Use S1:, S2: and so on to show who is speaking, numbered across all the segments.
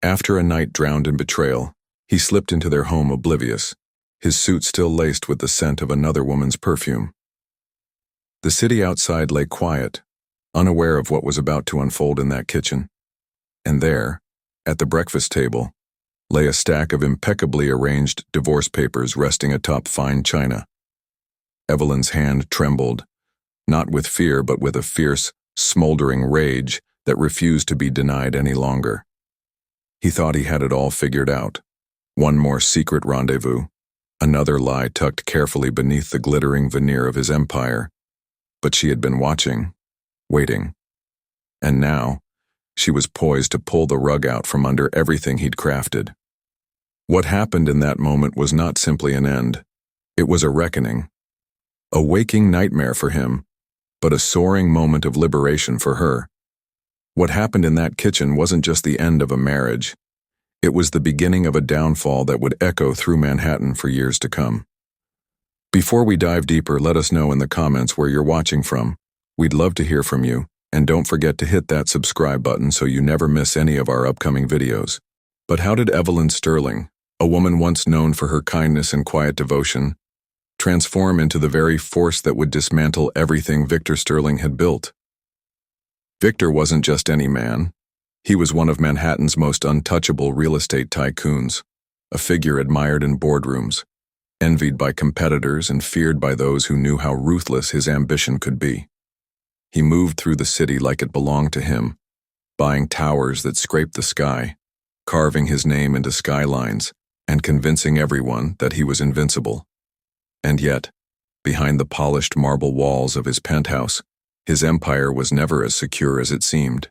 S1: After a night drowned in betrayal, he slipped into their home oblivious, his suit still laced with the scent of another woman's perfume. The city outside lay quiet, unaware of what was about to unfold in that kitchen. And there, at the breakfast table, lay a stack of impeccably arranged divorce papers resting atop fine china. Evelyn's hand trembled, not with fear but with a fierce, smoldering rage that refused to be denied any longer. He thought he had it all figured out. One more secret rendezvous, another lie tucked carefully beneath the glittering veneer of his empire. But she had been watching, waiting. And now, she was poised to pull the rug out from under everything he'd crafted. What happened in that moment was not simply an end. It was a reckoning. A waking nightmare for him, but a soaring moment of liberation for her. What happened in that kitchen wasn't just the end of a marriage. It was the beginning of a downfall that would echo through Manhattan for years to come. Before we dive deeper, let us know in the comments where you're watching from. We'd love to hear from you, and don't forget to hit that subscribe button so you never miss any of our upcoming videos. But how did Evelyn Sterling, a woman once known for her kindness and quiet devotion, transform into the very force that would dismantle everything Victor Sterling had built? Victor wasn't just any man. He was one of Manhattan's most untouchable real estate tycoons, a figure admired in boardrooms, envied by competitors and feared by those who knew how ruthless his ambition could be. He moved through the city like it belonged to him, buying towers that scraped the sky, carving his name into skylines, and convincing everyone that he was invincible. And yet, behind the polished marble walls of his penthouse, his empire was never as secure as it seemed.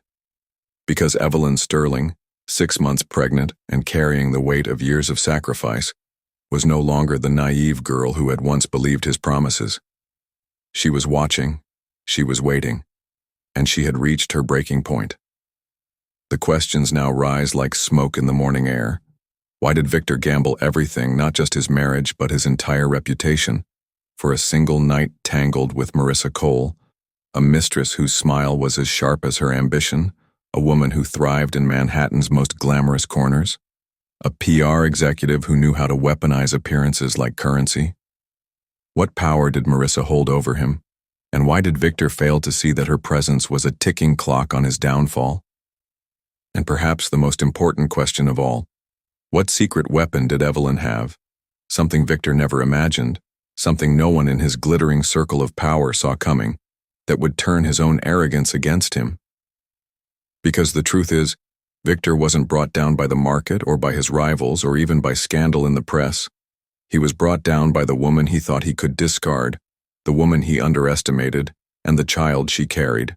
S1: Because Evelyn Sterling, 6 months pregnant and carrying the weight of years of sacrifice, was no longer the naive girl who had once believed his promises. She was watching, she was waiting, and she had reached her breaking point. The questions now rise like smoke in the morning air. Why did Victor gamble everything, not just his marriage but his entire reputation, for a single night tangled with Marissa Cole, a mistress whose smile was as sharp as her ambition, a woman who thrived in Manhattan's most glamorous corners, a PR executive who knew how to weaponize appearances like currency? What power did Marissa hold over him, and why did Victor fail to see that her presence was a ticking clock on his downfall? And perhaps the most important question of all, what secret weapon did Evelyn have? Something Victor never imagined, something no one in his glittering circle of power saw coming, that would turn his own arrogance against him. Because the truth is, Victor wasn't brought down by the market or by his rivals or even by scandal in the press. He was brought down by the woman he thought he could discard, the woman he underestimated, and the child she carried.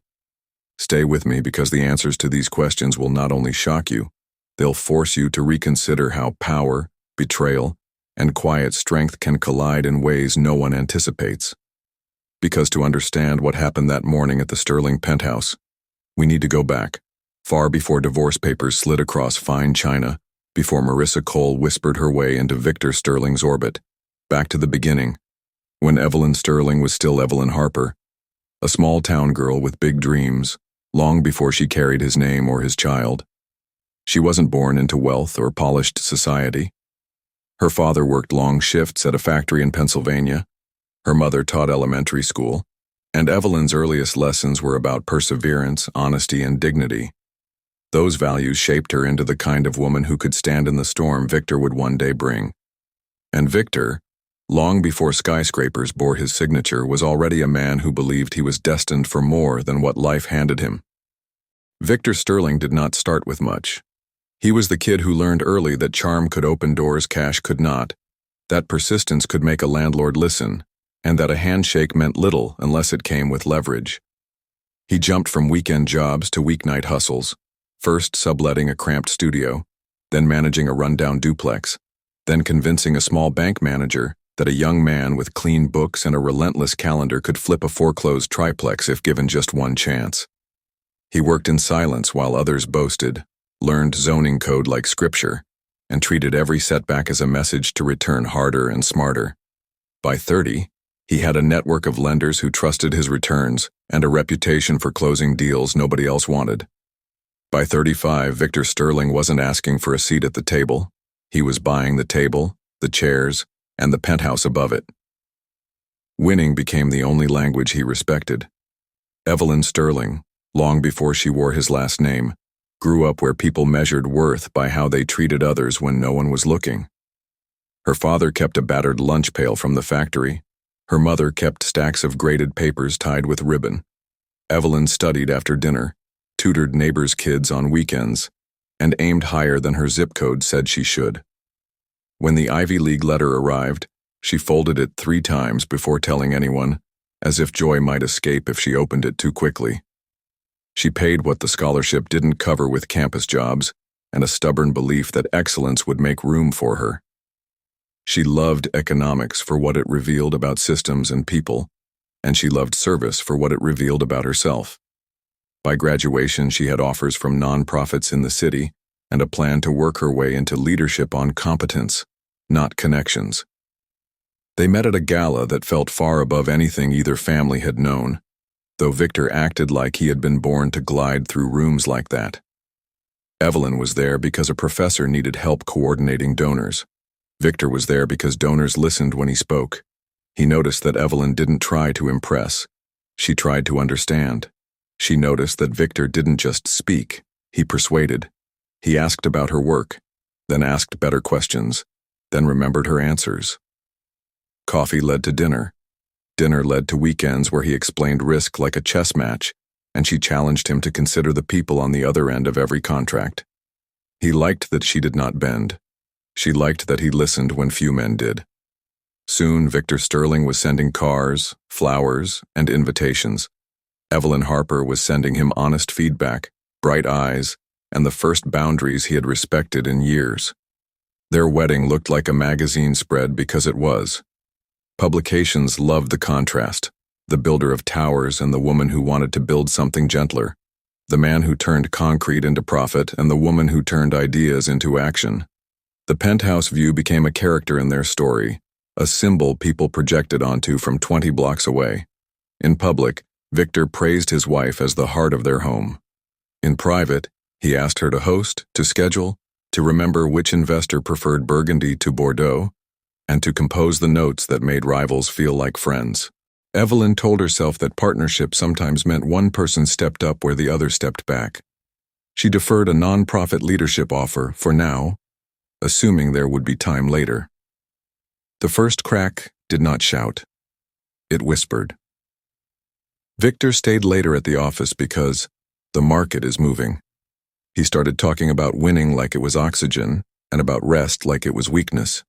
S1: Stay with me because the answers to these questions will not only shock you, they'll force you to reconsider how power, betrayal, and quiet strength can collide in ways no one anticipates. Because to understand what happened that morning at the Sterling penthouse, we need to go back, far before divorce papers slid across fine china, before Marissa Cole whispered her way into Victor Sterling's orbit, back to the beginning, when Evelyn Sterling was still Evelyn Harper, a small-town girl with big dreams, long before she carried his name or his child. She wasn't born into wealth or polished society. Her father worked long shifts at a factory in Pennsylvania. Her mother taught elementary school, and Evelyn's earliest lessons were about perseverance, honesty, and dignity. Those values shaped her into the kind of woman who could stand in the storm Victor would one day bring. And Victor, long before skyscrapers bore his signature, was already a man who believed he was destined for more than what life handed him. Victor Sterling did not start with much. He was the kid who learned early that charm could open doors cash could not, that persistence could make a landlord listen, and that a handshake meant little unless it came with leverage. He jumped from weekend jobs to weeknight hustles, first subletting a cramped studio, then managing a rundown duplex, then convincing a small bank manager that a young man with clean books and a relentless calendar could flip a foreclosed triplex if given just one chance. He worked in silence while others boasted, learned zoning code like scripture, and treated every setback as a message to return harder and smarter. By 30, he had a network of lenders who trusted his returns and a reputation for closing deals nobody else wanted. By 35, Victor Sterling wasn't asking for a seat at the table. He was buying the table, the chairs, and the penthouse above it. Winning became the only language he respected. Evelyn Sterling, long before she wore his last name, grew up where people measured worth by how they treated others when no one was looking. Her father kept a battered lunch pail from the factory. Her mother kept stacks of graded papers tied with ribbon. Evelyn studied after dinner, tutored neighbors' kids on weekends, and aimed higher than her zip code said she should. When the Ivy League letter arrived, she folded it 3 times before telling anyone, as if joy might escape if she opened it too quickly. She paid what the scholarship didn't cover with campus jobs and a stubborn belief that excellence would make room for her. She loved economics for what it revealed about systems and people, and she loved service for what it revealed about herself. By graduation, she had offers from nonprofits in the city and a plan to work her way into leadership on competence, not connections. They met at a gala that felt far above anything either family had known, though Victor acted like he had been born to glide through rooms like that. Evelyn was there because a professor needed help coordinating donors. Victor was there because donors listened when he spoke. He noticed that Evelyn didn't try to impress. She tried to understand. She noticed that Victor didn't just speak, he persuaded. He asked about her work, then asked better questions, then remembered her answers. Coffee led to dinner. Dinner led to weekends where he explained risk like a chess match, and she challenged him to consider the people on the other end of every contract. He liked that she did not bend. She liked that he listened when few men did. Soon, Victor Sterling was sending cars, flowers, and invitations. Evelyn Harper was sending him honest feedback, bright eyes, and the first boundaries he had respected in years. Their wedding looked like a magazine spread because it was. Publications loved the contrast, the builder of towers and the woman who wanted to build something gentler, the man who turned concrete into profit and the woman who turned ideas into action. The penthouse view became a character in their story, a symbol people projected onto from 20 blocks away. In public, Victor praised his wife as the heart of their home. In private, he asked her to host, to schedule, to remember which investor preferred Burgundy to Bordeaux, and to compose the notes that made rivals feel like friends. Evelyn told herself that partnership sometimes meant one person stepped up where the other stepped back. She deferred a non-profit leadership offer for now, assuming there would be time later. The first crack did not shout. It whispered. Victor stayed later at the office because the market is moving. He started talking about winning like it was oxygen and about rest like it was weakness.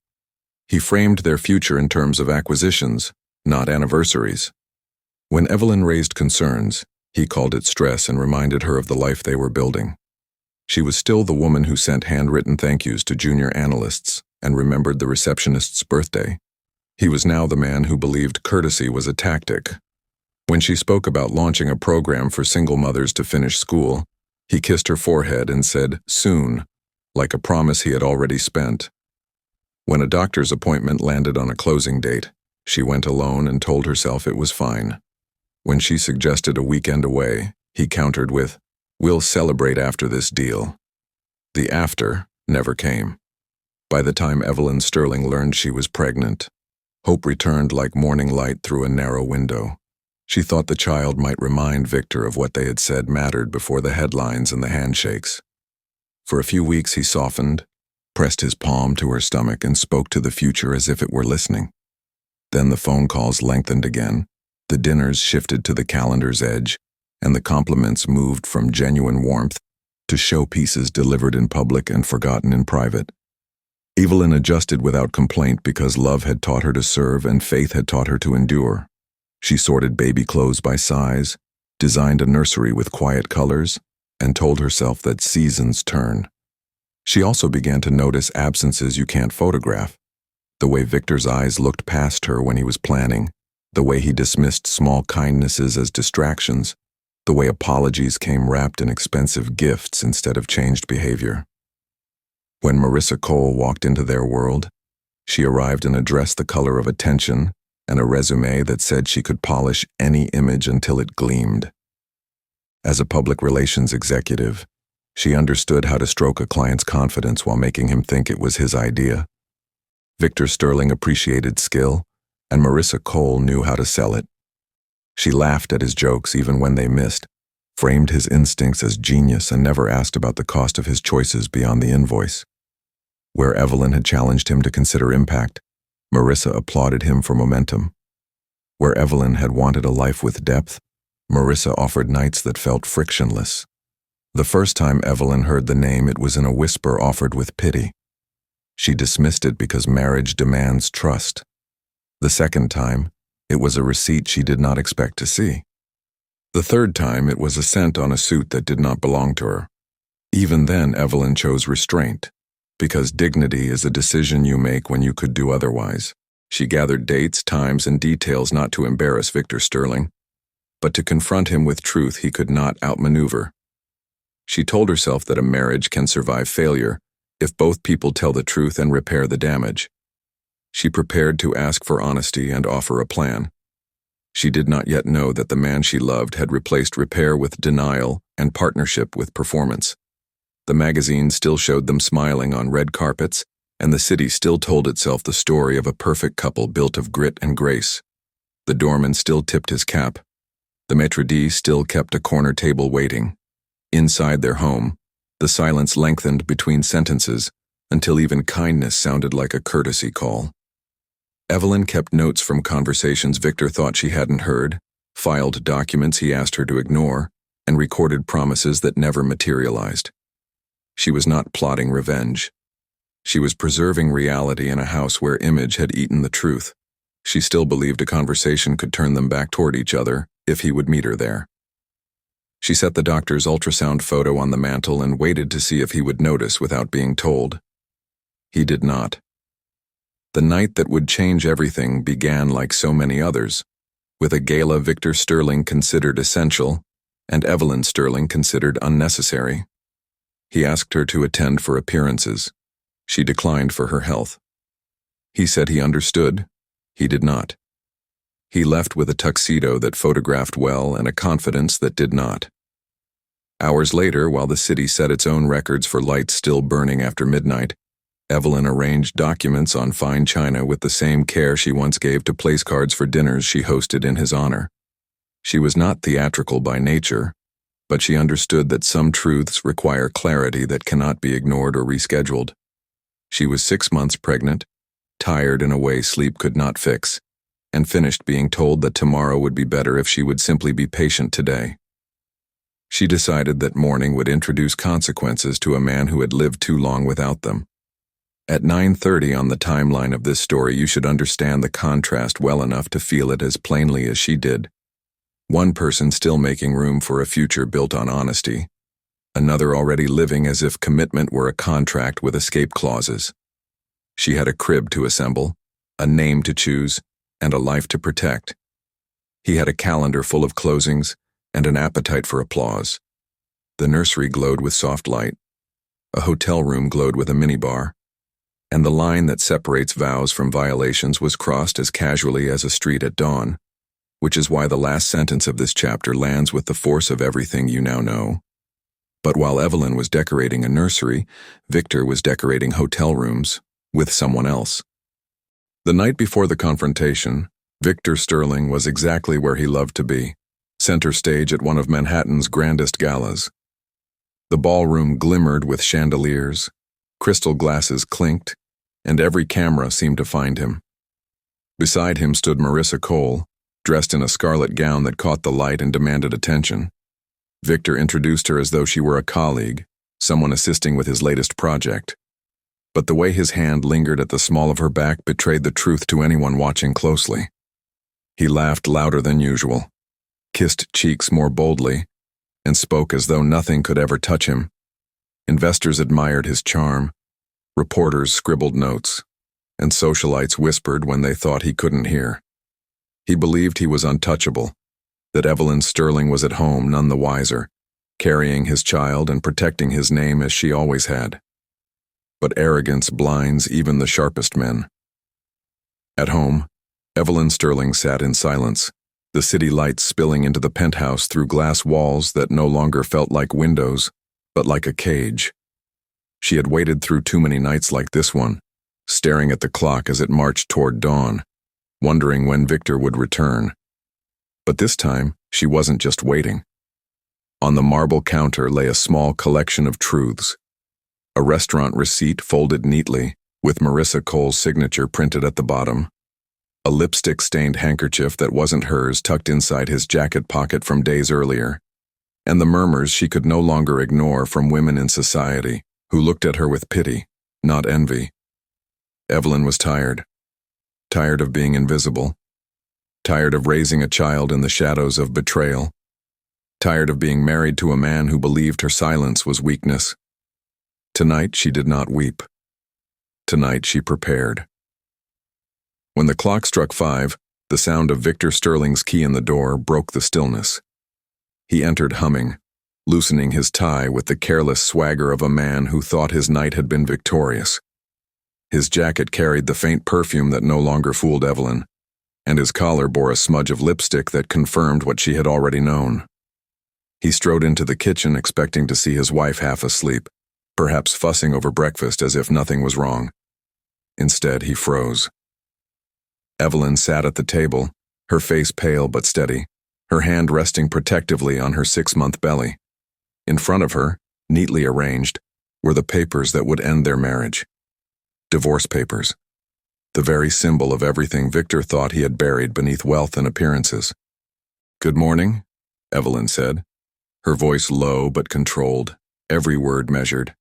S1: He framed their future in terms of acquisitions, not anniversaries. When Evelyn raised concerns, he called it stress and reminded her of the life they were building. She was still the woman who sent handwritten thank yous to junior analysts and remembered the receptionist's birthday. He was now the man who believed courtesy was a tactic. When she spoke about launching a program for single mothers to finish school, he kissed her forehead and said, "Soon," like a promise he had already spent. When a doctor's appointment landed on a closing date, she went alone and told herself it was fine. When she suggested a weekend away, he countered with, "We'll celebrate after this deal." The after never came. By the time Evelyn Sterling learned she was pregnant, hope returned like morning light through a narrow window. She thought the child might remind Victor of what they had said mattered before the headlines and the handshakes. For a few weeks he softened, pressed his palm to her stomach and spoke to the future as if it were listening. Then the phone calls lengthened again, the dinners shifted to the calendar's edge, and the compliments moved from genuine warmth to showpieces delivered in public and forgotten in private. Evelyn adjusted without complaint because love had taught her to serve and faith had taught her to endure. She sorted baby clothes by size, designed a nursery with quiet colors, and told herself that seasons turn. She also began to notice absences you can't photograph. The way Victor's eyes looked past her when he was planning, the way he dismissed small kindnesses as distractions, the way apologies came wrapped in expensive gifts instead of changed behavior. When Marissa Cole walked into their world, she arrived in a dress the color of attention and a resume that said she could polish any image until it gleamed. As a public relations executive, She understood how to stroke a client's confidence while making him think it was his idea. Victor Sterling appreciated skill, and Marissa Cole knew how to sell it. She laughed at his jokes even when they missed, framed his instincts as genius, and never asked about the cost of his choices beyond the invoice. Where Evelyn had challenged him to consider impact, Marissa applauded him for momentum. Where Evelyn had wanted a life with depth, Marissa offered nights that felt frictionless. The first time Evelyn heard the name, it was in a whisper offered with pity. She dismissed it because marriage demands trust. The second time, it was a receipt she did not expect to see. The third time, it was a scent on a suit that did not belong to her. Even then, Evelyn chose restraint, because dignity is a decision you make when you could do otherwise. She gathered dates, times, and details not to embarrass Victor Sterling, but to confront him with truth he could not outmaneuver. She told herself that a marriage can survive failure if both people tell the truth and repair the damage. She prepared to ask for honesty and offer a plan. She did not yet know that the man she loved had replaced repair with denial and partnership with performance. The magazine still showed them smiling on red carpets, and the city still told itself the story of a perfect couple built of grit and grace. The doorman still tipped his cap. The maitre d' still kept a corner table waiting. Inside their home, the silence lengthened between sentences until even kindness sounded like a courtesy call. Evelyn kept notes from conversations Victor thought she hadn't heard, filed documents he asked her to ignore, and recorded promises that never materialized. She was not plotting revenge. She was preserving reality in a house where image had eaten the truth. She still believed a conversation could turn them back toward each other if he would meet her there. She set the doctor's ultrasound photo on the mantel and waited to see if he would notice without being told. He did not. The night that would change everything began like so many others, with a gala Victor Sterling considered essential and Evelyn Sterling considered unnecessary. He asked her to attend for appearances. She declined for her health. He said he understood. He did not. He left with a tuxedo that photographed well and a confidence that did not. Hours later, while the city set its own records for lights still burning after midnight, Evelyn arranged documents on fine china with the same care she once gave to place cards for dinners she hosted in his honor. She was not theatrical by nature, but she understood that some truths require clarity that cannot be ignored or rescheduled. She was 6 months pregnant, tired in a way sleep could not fix, and finished being told that tomorrow would be better if she would simply be patient today. She decided that mourning would introduce consequences to a man who had lived too long without them. At 9:30 on the timeline of this story, you should understand the contrast well enough to feel it as plainly as she did. One person still making room for a future built on honesty, another already living as if commitment were a contract with escape clauses. She had a crib to assemble, a name to choose, and a life to protect. He had a calendar full of closings and an appetite for applause. The nursery glowed with soft light. A hotel room glowed with a minibar. And the line that separates vows from violations was crossed as casually as a street at dawn, which is why the last sentence of this chapter lands with the force of everything you now know. But while Evelyn was decorating a nursery, Victor was decorating hotel rooms with someone else. The night before the confrontation, Victor Sterling was exactly where he loved to be, center stage at one of Manhattan's grandest galas. The ballroom glimmered with chandeliers, crystal glasses clinked, and every camera seemed to find him. Beside him stood Marissa Cole, dressed in a scarlet gown that caught the light and demanded attention. Victor introduced her as though she were a colleague, someone assisting with his latest project. But the way his hand lingered at the small of her back betrayed the truth to anyone watching closely. He laughed louder than usual, kissed cheeks more boldly, and spoke as though nothing could ever touch him. Investors admired his charm. Reporters scribbled notes, and socialites whispered when they thought he couldn't hear. He believed he was untouchable, that Evelyn Sterling was at home none the wiser, carrying his child and protecting his name as she always had. But arrogance blinds even the sharpest men. At home, Evelyn Sterling sat in silence, the city lights spilling into the penthouse through glass walls that no longer felt like windows, but like a cage. She had waited through too many nights like this one, staring at the clock as it marched toward dawn, wondering when Victor would return. But this time, she wasn't just waiting. On the marble counter lay a small collection of truths. A restaurant receipt folded neatly, with Marissa Cole's signature printed at the bottom. A lipstick-stained handkerchief that wasn't hers tucked inside his jacket pocket from days earlier. And the murmurs she could no longer ignore from women in society, who looked at her with pity, not envy. Evelyn was tired. Tired of being invisible. Tired of raising a child in the shadows of betrayal. Tired of being married to a man who believed her silence was weakness. Tonight she did not weep. Tonight she prepared. When the clock struck 5, the sound of Victor Sterling's key in the door broke the stillness. He entered humming, loosening his tie with the careless swagger of a man who thought his night had been victorious. His jacket carried the faint perfume that no longer fooled Evelyn, and his collar bore a smudge of lipstick that confirmed what she had already known. He strode into the kitchen expecting to see his wife half asleep, perhaps fussing over breakfast as if nothing was wrong. Instead, he froze. Evelyn sat at the table, her face pale but steady, her hand resting protectively on her 6-month belly. In front of her, neatly arranged, were the papers that would end their marriage. Divorce papers. The very symbol of everything Victor thought he had buried beneath wealth and appearances. "Good morning," Evelyn said, her voice low but controlled, every word measured.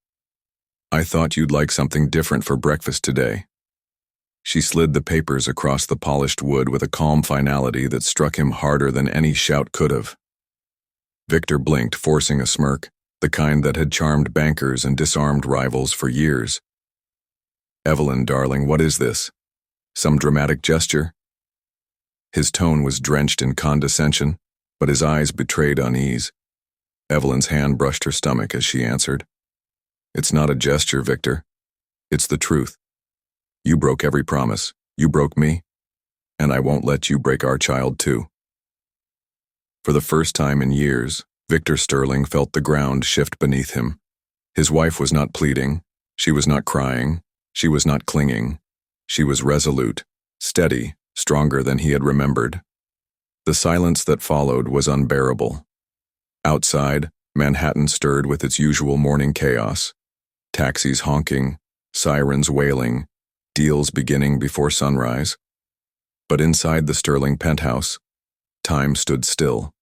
S1: "I thought you'd like something different for breakfast today." She slid the papers across the polished wood with a calm finality that struck him harder than any shout could have. Victor blinked, forcing a smirk, the kind that had charmed bankers and disarmed rivals for years. "Evelyn, darling, what is this? Some dramatic gesture?" His tone was drenched in condescension, but his eyes betrayed unease. Evelyn's hand brushed her stomach as she answered. "It's not a gesture, Victor. It's the truth. You broke every promise. You broke me. And I won't let you break our child too." For the first time in years, Victor Sterling felt the ground shift beneath him. His wife was not pleading. She was not crying. She was not clinging. She was resolute, steady, stronger than he had remembered. The silence that followed was unbearable. Outside, Manhattan stirred with its usual morning chaos. Taxis honking, sirens wailing, deals beginning before sunrise. But inside the Sterling penthouse, time stood still.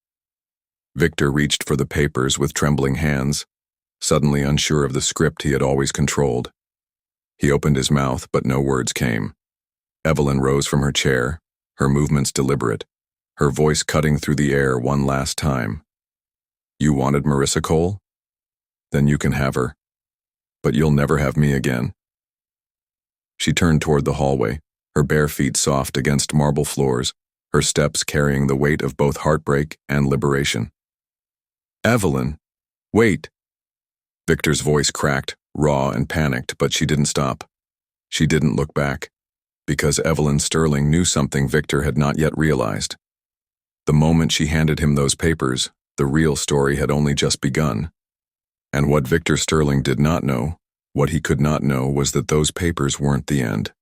S1: Victor reached for the papers with trembling hands, suddenly unsure of the script he had always controlled. He opened his mouth, but no words came. Evelyn rose from her chair, her movements deliberate, her voice cutting through the air one last time. "You wanted Marissa Cole? Then you can have her. But you'll never have me again." She turned toward the hallway, her bare feet soft against marble floors, her steps carrying the weight of both heartbreak and liberation. "Evelyn, wait!" Victor's voice cracked, raw and panicked, but she didn't stop. She didn't look back, because Evelyn Sterling knew something Victor had not yet realized. The moment she handed him those papers, the real story had only just begun. And what Victor Sterling did not know, what he could not know, was that those papers weren't the end.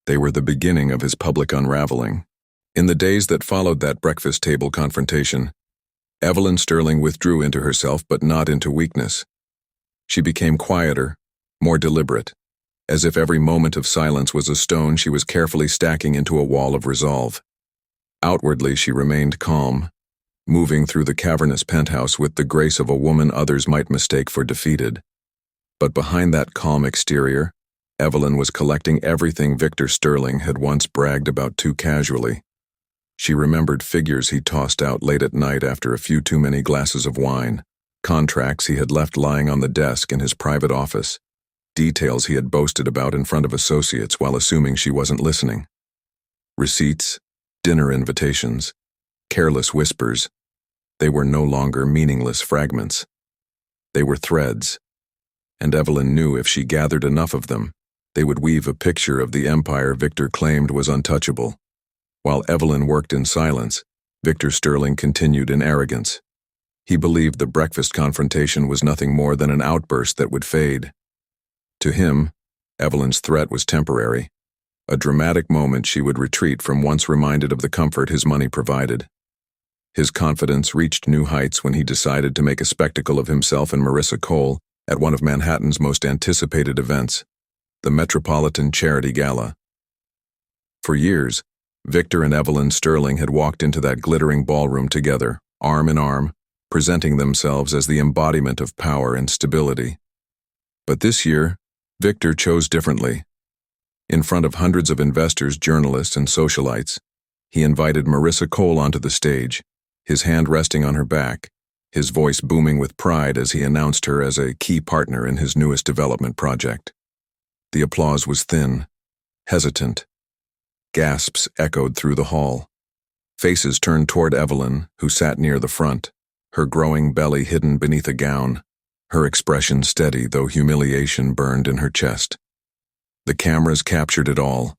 S1: They were the beginning of his public unraveling. In the days that followed that breakfast table confrontation, Evelyn Sterling withdrew into herself, but not into weakness. She became quieter, more deliberate, as if every moment of silence was a stone she was carefully stacking into a wall of resolve. Outwardly, she remained calm, moving through the cavernous penthouse with the grace of a woman others might mistake for defeated. But behind that calm exterior, Evelyn was collecting everything Victor Sterling had once bragged about too casually. She remembered figures he tossed out late at night after a few too many glasses of wine, contracts he had left lying on the desk in his private office, details he had boasted about in front of associates while assuming she wasn't listening. Receipts, dinner invitations, careless whispers. They were no longer meaningless fragments. They were threads, and Evelyn knew if she gathered enough of them, they would weave a picture of the empire Victor claimed was untouchable. While Evelyn worked in silence, Victor Sterling continued in arrogance. He believed the breakfast confrontation was nothing more than an outburst that would fade. To him, Evelyn's threat was temporary. A dramatic moment she would retreat from once reminded of the comfort his money provided. His confidence reached new heights when he decided to make a spectacle of himself and Marissa Cole at one of Manhattan's most anticipated events, the Metropolitan Charity Gala. For years, Victor and Evelyn Sterling had walked into that glittering ballroom together, arm in arm, presenting themselves as the embodiment of power and stability. But this year, Victor chose differently. In front of hundreds of investors, journalists, and socialites, he invited Marissa Cole onto the stage, his hand resting on her back, his voice booming with pride as he announced her as a key partner in his newest development project. The applause was thin, hesitant. Gasps echoed through the hall. Faces turned toward Evelyn, who sat near the front, her growing belly hidden beneath a gown, her expression steady though humiliation burned in her chest. The cameras captured it all,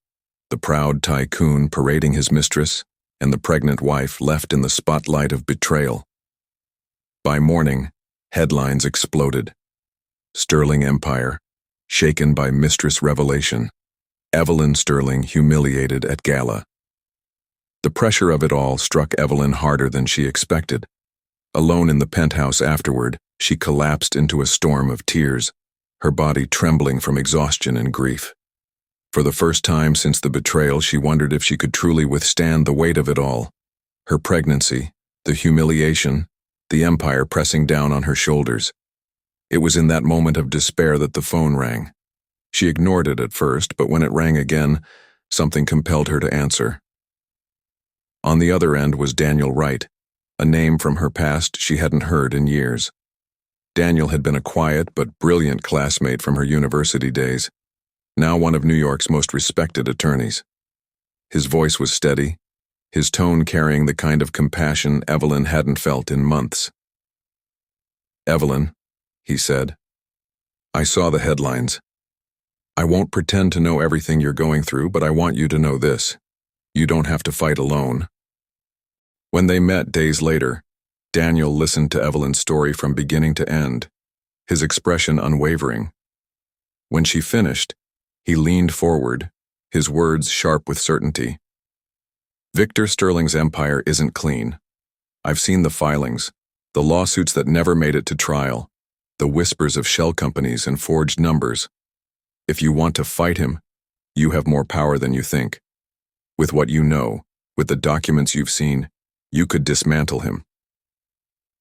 S1: the proud tycoon parading his mistress, and the pregnant wife left in the spotlight of betrayal. By morning, headlines exploded. Sterling Empire, shaken by mistress revelation. Evelyn Sterling humiliated at gala. The pressure of it all struck Evelyn harder than she expected. Alone in the penthouse afterward, she collapsed into a storm of tears, her body trembling from exhaustion and grief. For the first time since the betrayal, she wondered if she could truly withstand the weight of it all. Her pregnancy, the humiliation, the empire pressing down on her shoulders. It was in that moment of despair that the phone rang. She ignored it at first, but when it rang again, something compelled her to answer. On the other end was Daniel Wright, a name from her past she hadn't heard in years. Daniel had been a quiet but brilliant classmate from her university days, now one of New York's most respected attorneys. His voice was steady, his tone carrying the kind of compassion Evelyn hadn't felt in months. "Evelyn," he said, "I saw the headlines. I won't pretend to know everything you're going through, but I want you to know this. You don't have to fight alone." When they met days later, Daniel listened to Evelyn's story from beginning to end, his expression unwavering. When she finished, he leaned forward, his words sharp with certainty. "Victor Sterling's empire isn't clean. I've seen the filings, the lawsuits that never made it to trial, the whispers of shell companies and forged numbers. If you want to fight him, you have more power than you think. With what you know, with the documents you've seen, you could dismantle him."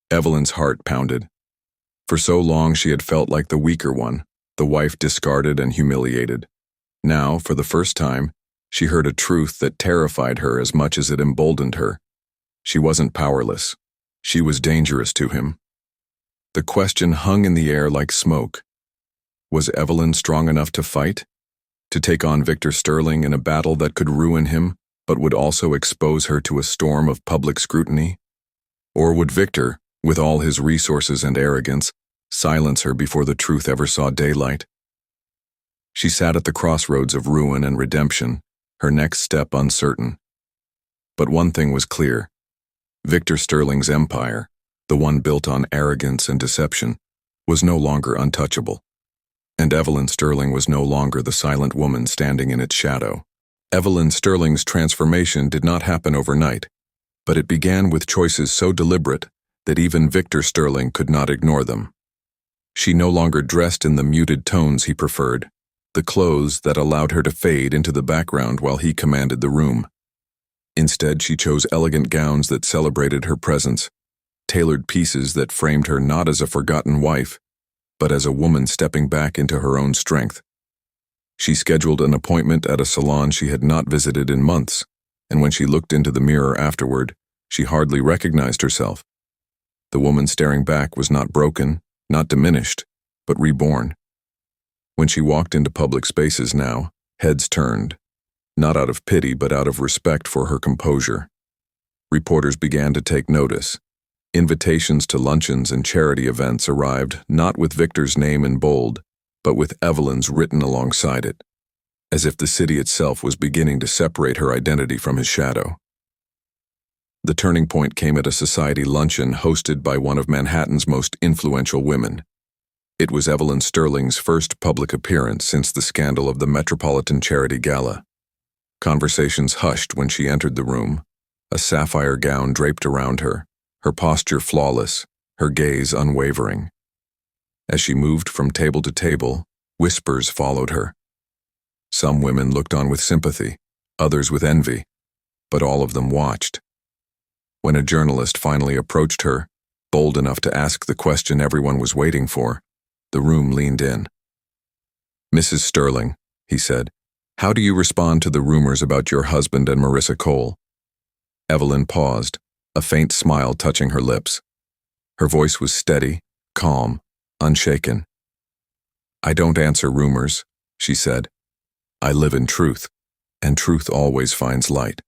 S1: Evelyn's heart pounded. For so long she had felt like the weaker one, the wife discarded and humiliated. Now, for the first time, she heard a truth that terrified her as much as it emboldened her. She wasn't powerless. She was dangerous to him. The question hung in the air like smoke. Was Evelyn strong enough to fight? To take on Victor Sterling in a battle that could ruin him, but would also expose her to a storm of public scrutiny? Or would Victor, with all his resources and arrogance, silence her before the truth ever saw daylight? She sat at the crossroads of ruin and redemption, her next step uncertain. But one thing was clear. Victor Sterling's empire, the one built on arrogance and deception, was no longer untouchable. And Evelyn Sterling was no longer the silent woman standing in its shadow. Evelyn Sterling's transformation did not happen overnight, but it began with choices so deliberate that even Victor Sterling could not ignore them. She no longer dressed in the muted tones he preferred, the clothes that allowed her to fade into the background while he commanded the room. Instead, she chose elegant gowns that celebrated her presence, tailored pieces that framed her not as a forgotten wife, but as a woman stepping back into her own strength. She scheduled an appointment at a salon she had not visited in months, and when she looked into the mirror afterward, she hardly recognized herself. The woman staring back was not broken, not diminished, but reborn. When she walked into public spaces now, heads turned, not out of pity but out of respect for her composure. Reporters began to take notice. Invitations to luncheons and charity events arrived not with Victor's name in bold, but with Evelyn's written alongside it, as if the city itself was beginning to separate her identity from his shadow. The turning point came at a society luncheon hosted by one of Manhattan's most influential women. It was Evelyn Sterling's first public appearance since the scandal of the Metropolitan Charity Gala. Conversations hushed when she entered the room, a sapphire gown draped around her, her posture flawless, her gaze unwavering. As she moved from table to table, whispers followed her. Some women looked on with sympathy, others with envy, but all of them watched. When a journalist finally approached her, bold enough to ask the question everyone was waiting for, the room leaned in. "Mrs. Sterling," he said, "how do you respond to the rumors about your husband and Marissa Cole?" Evelyn paused, a faint smile touching her lips. Her voice was steady, calm, unshaken. "I don't answer rumors," she said. "I live in truth, and truth always finds light."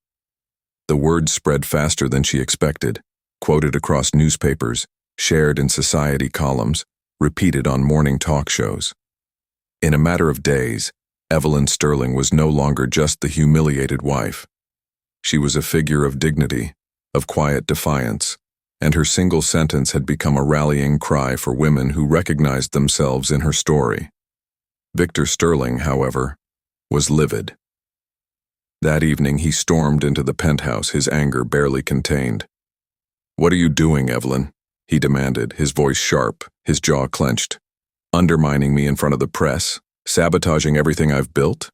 S1: The word spread faster than she expected, quoted across newspapers, shared in society columns, repeated on morning talk shows. In a matter of days, Evelyn Sterling was no longer just the humiliated wife. She was a figure of dignity, of quiet defiance, and her single sentence had become a rallying cry for women who recognized themselves in her story. Victor Sterling, however, was livid. That evening he stormed into the penthouse, his anger barely contained. "What are you doing, Evelyn?" he demanded, his voice sharp, his jaw clenched. "Undermining me in front of the press? Sabotaging everything I've built?"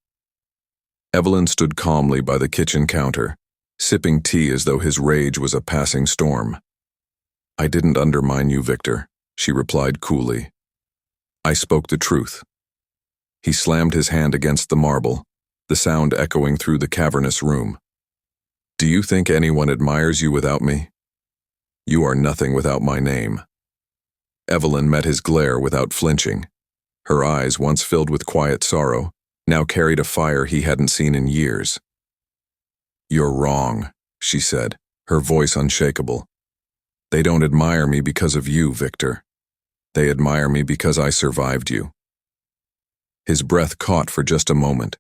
S1: Evelyn stood calmly by the kitchen counter, sipping tea as though his rage was a passing storm. "I didn't undermine you, Victor," she replied coolly. "I spoke the truth." He slammed his hand against the marble, the sound echoing through the cavernous room. "Do you think anyone admires you without me? You are nothing without my name." Evelyn met his glare without flinching. Her eyes, once filled with quiet sorrow, now carried a fire he hadn't seen in years. "You're wrong," she said, her voice unshakable. "They don't admire me because of you, Victor. They admire me because I survived you." His breath caught for just a moment,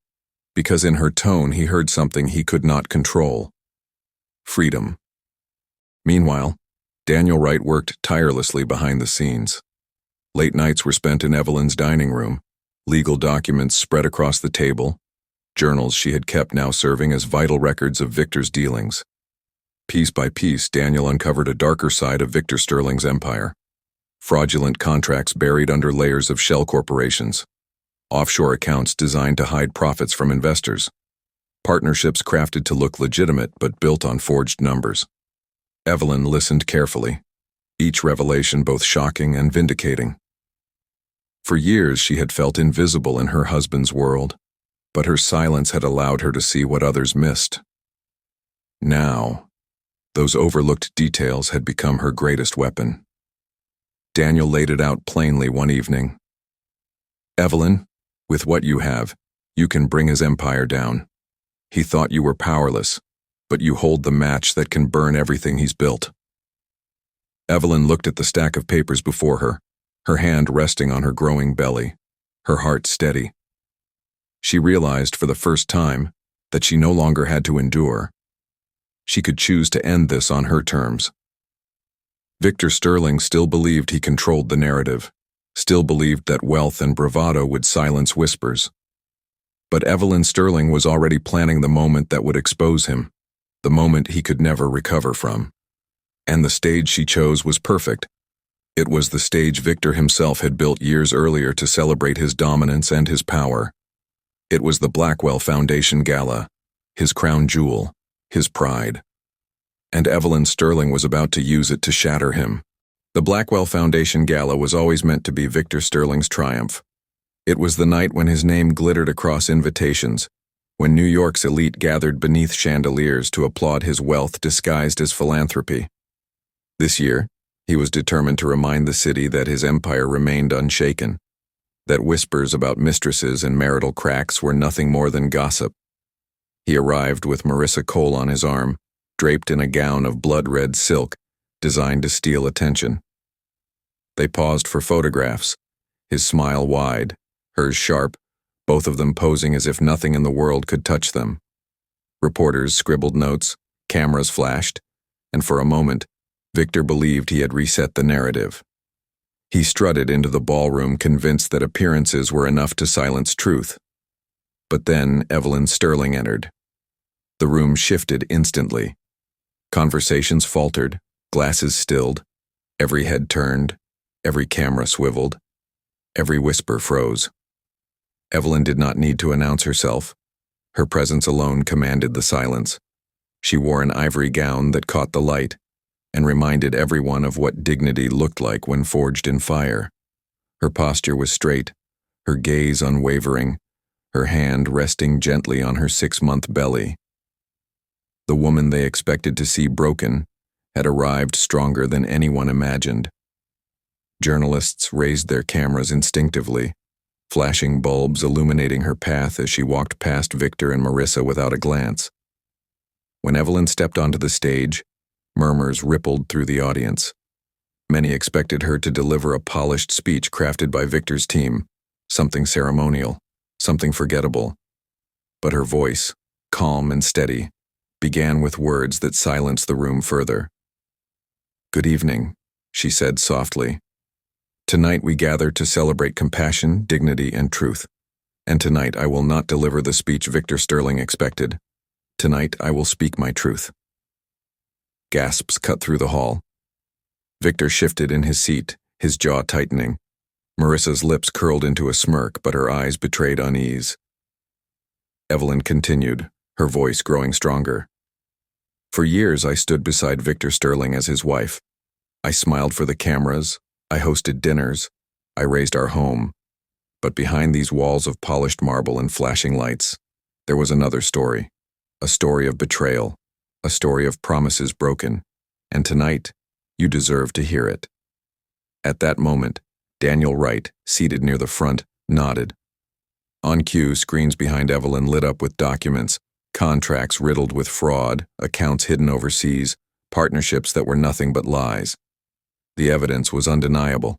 S1: because in her tone he heard something he could not control. Freedom. Meanwhile, Daniel Wright worked tirelessly behind the scenes. Late nights were spent in Evelyn's dining room, legal documents spread across the table, journals she had kept now serving as vital records of Victor's dealings. Piece by piece, Daniel uncovered a darker side of Victor Sterling's empire. Fraudulent contracts buried under layers of shell corporations. Offshore accounts designed to hide profits from investors. Partnerships crafted to look legitimate but built on forged numbers. Evelyn listened carefully, each revelation both shocking and vindicating. For years she had felt invisible in her husband's world, but her silence had allowed her to see what others missed. Now, those overlooked details had become her greatest weapon. Daniel laid it out plainly one evening. "Evelyn, with what you have, you can bring his empire down. He thought you were powerless, but you hold the match that can burn everything he's built." Evelyn looked at the stack of papers before her, her hand resting on her growing belly, her heart steady. She realized for the first time that she no longer had to endure. She could choose to end this on her terms. Victor Sterling still believed he controlled the narrative, still believed that wealth and bravado would silence whispers. But Evelyn Sterling was already planning the moment that would expose him, the moment he could never recover from. And the stage she chose was perfect. It was the stage Victor himself had built years earlier to celebrate his dominance and his power. It was the Blackwell Foundation Gala, his crown jewel, his pride. And Evelyn Sterling was about to use it to shatter him. The Blackwell Foundation Gala was always meant to be Victor Sterling's triumph. It was the night when his name glittered across invitations, when New York's elite gathered beneath chandeliers to applaud his wealth disguised as philanthropy. This year, he was determined to remind the city that his empire remained unshaken, that whispers about mistresses and marital cracks were nothing more than gossip. He arrived with Marissa Cole on his arm, draped in a gown of blood-red silk, designed to steal attention. They paused for photographs, his smile wide, hers sharp, both of them posing as if nothing in the world could touch them. Reporters scribbled notes, cameras flashed, and for a moment, Victor believed he had reset the narrative. He strutted into the ballroom convinced that appearances were enough to silence truth. But then Evelyn Sterling entered. The room shifted instantly. Conversations faltered, glasses stilled, every head turned, every camera swiveled, every whisper froze. Evelyn did not need to announce herself. Her presence alone commanded the silence. She wore an ivory gown that caught the light and reminded everyone of what dignity looked like when forged in fire. Her posture was straight, her gaze unwavering, her hand resting gently on her 6-month belly. The woman they expected to see broken had arrived stronger than anyone imagined. Journalists raised their cameras instinctively, flashing bulbs illuminating her path as she walked past Victor and Marissa without a glance. When Evelyn stepped onto the stage, murmurs rippled through the audience. Many expected her to deliver a polished speech crafted by Victor's team, something ceremonial, something forgettable. But her voice, calm and steady, began with words that silenced the room further. "Good evening," she said softly. "Tonight we gather to celebrate compassion, dignity, and truth. And tonight I will not deliver the speech Victor Sterling expected. Tonight I will speak my truth." Gasps cut through the hall. Victor shifted in his seat, his jaw tightening. Marissa's lips curled into a smirk, but her eyes betrayed unease. Evelyn continued, her voice growing stronger. "For years I stood beside Victor Sterling as his wife. I smiled for the cameras, I hosted dinners, I raised our home. But behind these walls of polished marble and flashing lights, there was another story. A story of betrayal, a story of promises broken, and tonight, you deserve to hear it." At that moment, Daniel Wright, seated near the front, nodded. On cue, screens behind Evelyn lit up with documents, contracts riddled with fraud, accounts hidden overseas, partnerships that were nothing but lies. The evidence was undeniable.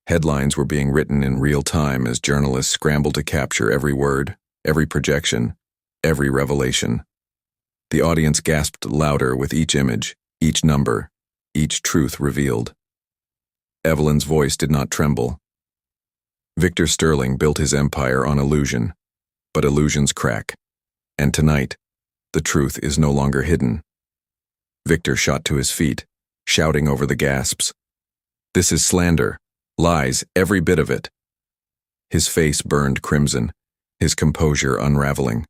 S1: Headlines were being written in real time as journalists scrambled to capture every word, every projection, every revelation. The audience gasped louder with each image, each number, each truth revealed. Evelyn's voice did not tremble. Victor Sterling built his empire on illusion, but illusions crack. And tonight, the truth is no longer hidden. Victor shot to his feet, shouting over the gasps. "This is slander, lies, every bit of it." His face burned crimson, his composure unraveling.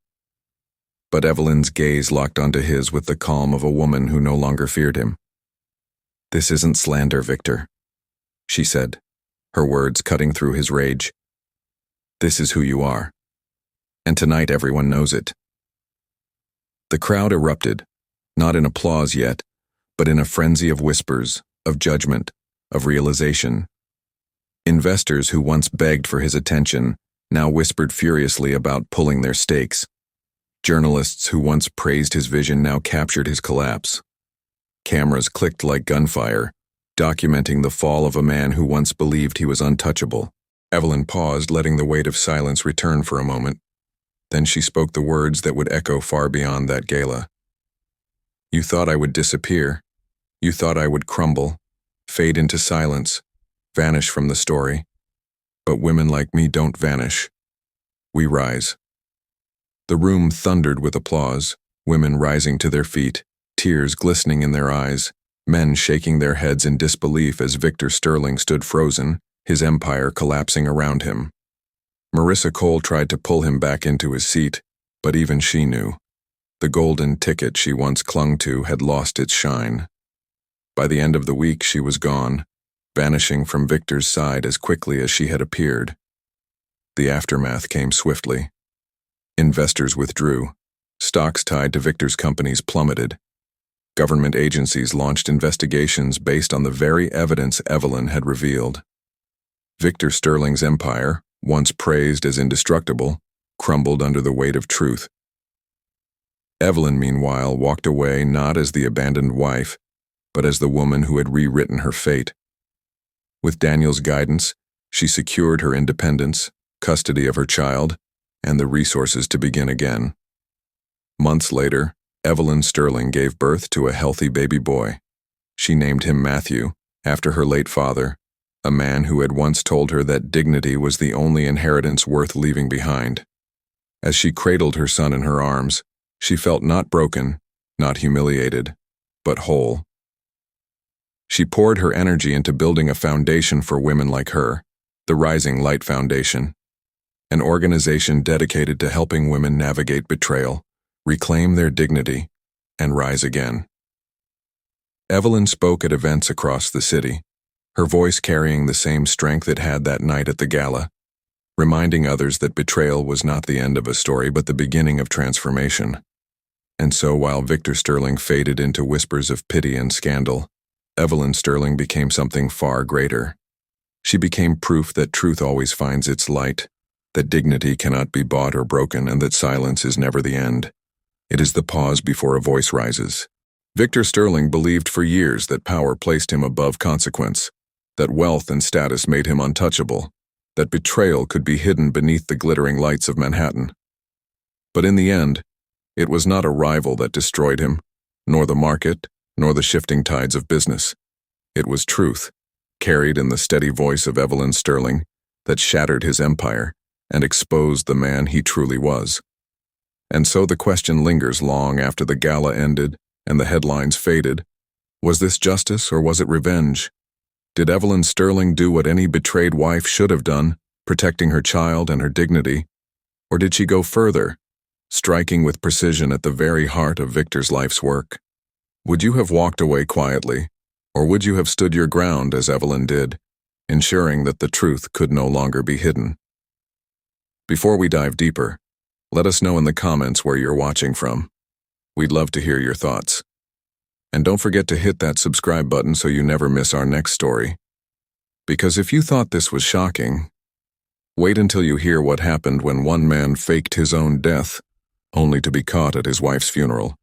S1: But Evelyn's gaze locked onto his with the calm of a woman who no longer feared him. "This isn't slander, Victor," she said, her words cutting through his rage. "This is who you are. And tonight everyone knows it." The crowd erupted, not in applause yet, but in a frenzy of whispers, of judgment, of realization. Investors who once begged for his attention now whispered furiously about pulling their stakes. Journalists who once praised his vision now captured his collapse. Cameras clicked like gunfire, documenting the fall of a man who once believed he was untouchable. Evelyn paused, letting the weight of silence return for a moment. Then she spoke the words that would echo far beyond that gala. "You thought I would disappear. You thought I would crumble, fade into silence, vanish from the story. But women like me don't vanish. We rise." The room thundered with applause, women rising to their feet, tears glistening in their eyes, men shaking their heads in disbelief as Victor Sterling stood frozen, his empire collapsing around him. Marissa Cole tried to pull him back into his seat, but even she knew. The golden ticket she once clung to had lost its shine. By the end of the week, she was gone, vanishing from Victor's side as quickly as she had appeared. The aftermath came swiftly. Investors withdrew. Stocks tied to Victor's companies plummeted. Government agencies launched investigations based on the very evidence Evelyn had revealed. Victor Sterling's empire, once praised as indestructible, crumbled under the weight of truth. Evelyn, meanwhile, walked away not as the abandoned wife, but as the woman who had rewritten her fate. With Daniel's guidance, she secured her independence, custody of her child, and the resources to begin again. Months later, Evelyn Sterling gave birth to a healthy baby boy. She named him Matthew, after her late father, a man who had once told her that dignity was the only inheritance worth leaving behind. As she cradled her son in her arms, she felt not broken, not humiliated, but whole. She poured her energy into building a foundation for women like her, the Rising Light Foundation, an organization dedicated to helping women navigate betrayal, reclaim their dignity, and rise again. Evelyn spoke at events across the city, her voice carrying the same strength it had that night at the gala, reminding others that betrayal was not the end of a story but the beginning of transformation. And so while Victor Sterling faded into whispers of pity and scandal, Evelyn Sterling became something far greater. She became proof that truth always finds its light, that dignity cannot be bought or broken, and that silence is never the end. It is the pause before a voice rises. Victor Sterling believed for years that power placed him above consequence, that wealth and status made him untouchable, that betrayal could be hidden beneath the glittering lights of Manhattan. But in the end, it was not a rival that destroyed him, nor the market, nor the shifting tides of business. It was truth, carried in the steady voice of Evelyn Sterling, that shattered his empire and exposed the man he truly was. And so the question lingers long after the gala ended and the headlines faded. Was this justice or was it revenge? Did Evelyn Sterling do what any betrayed wife should have done, protecting her child and her dignity? Or did she go further, striking with precision at the very heart of Victor's life's work? Would you have walked away quietly, or would you have stood your ground as Evelyn did, ensuring that the truth could no longer be hidden? Before we dive deeper, let us know in the comments where you're watching from. We'd love to hear your thoughts. And don't forget to hit that subscribe button so you never miss our next story. Because if you thought this was shocking, wait until you hear what happened when one man faked his own death, only to be caught at his wife's funeral.